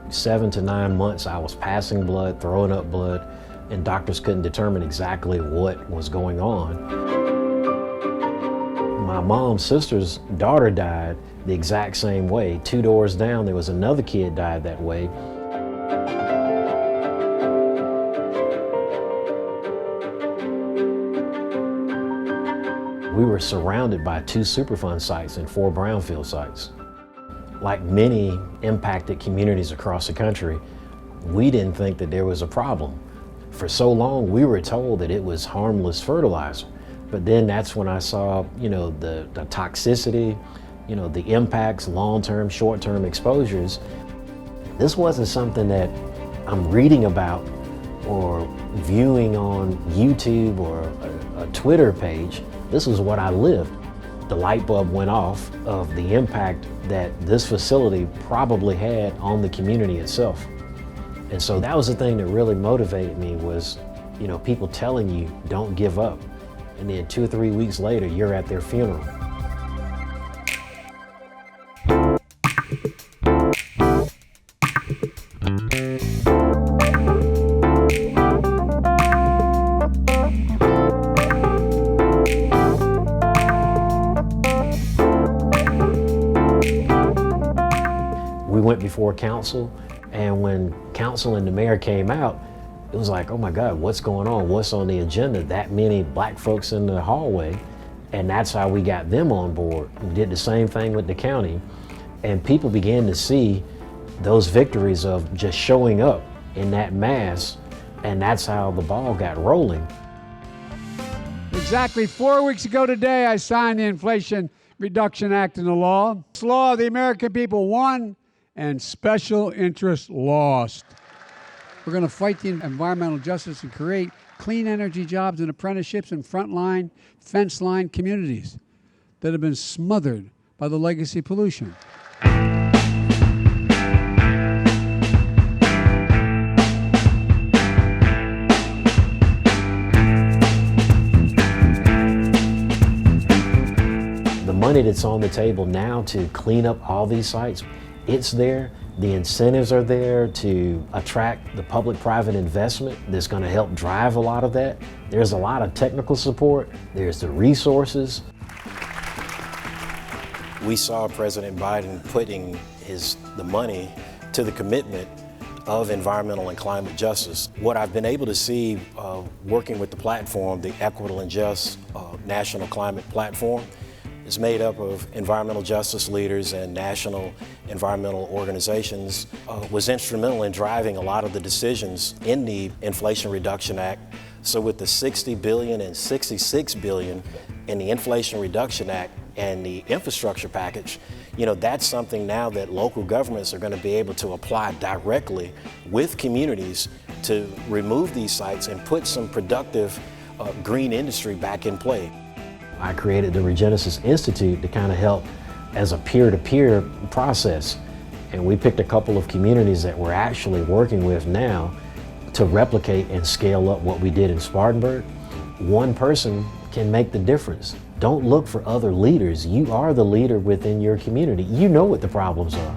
7 to 9 months, I was passing blood, throwing up blood, and doctors couldn't determine exactly what was going on. My mom's sister's daughter died the exact same way. 2 doors down, there was another kid died that way. We were surrounded by 2 Superfund sites and 4 brownfield sites. Like many impacted communities across the country, we didn't think that there was a problem. For so long, we were told that it was harmless fertilizer. But then that's when I saw, the toxicity, the impacts, long-term, short-term exposures. This wasn't something that I'm reading about or viewing on YouTube or a Twitter page. This is what I lived. The light bulb went off of the impact that this facility probably had on the community itself. And so that was the thing that really motivated me was, people telling you, don't give up. And then 2 or 3 weeks later, you're at their funeral. We went before council, and when council and the mayor came out, it was like, oh my God, what's going on? What's on the agenda? That many black folks in the hallway. And that's how we got them on board. We did the same thing with the county. And people began to see those victories of just showing up in that mass. And that's how the ball got rolling. Exactly 4 weeks ago today, I signed the Inflation Reduction Act into law. This law the American people won and special interests lost. We're going to fight the environmental justice and create clean energy jobs and apprenticeships in frontline, fence line communities that have been smothered by the legacy pollution. The money that's on the table now to clean up all these sites, it's there. The incentives are there to attract the public-private investment that's going to help drive a lot of that. There's a lot of technical support. There's the resources. We saw President Biden putting the money to the commitment of environmental and climate justice. What I've been able to see working with the platform, the Equitable and Just National Climate Platform, is made up of environmental justice leaders and national environmental organizations, was instrumental in driving a lot of the decisions in the Inflation Reduction Act. So with the $60 billion and $66 billion in the Inflation Reduction Act and the infrastructure package, that's something now that local governments are going to be able to apply directly with communities to remove these sites and put some productive green industry back in play. I created the Regenesis Institute to kind of help as a peer-to-peer process. And we picked a couple of communities that we're actually working with now to replicate and scale up what we did in Spartanburg. One person can make the difference. Don't look for other leaders. You are the leader within your community. You know what the problems are.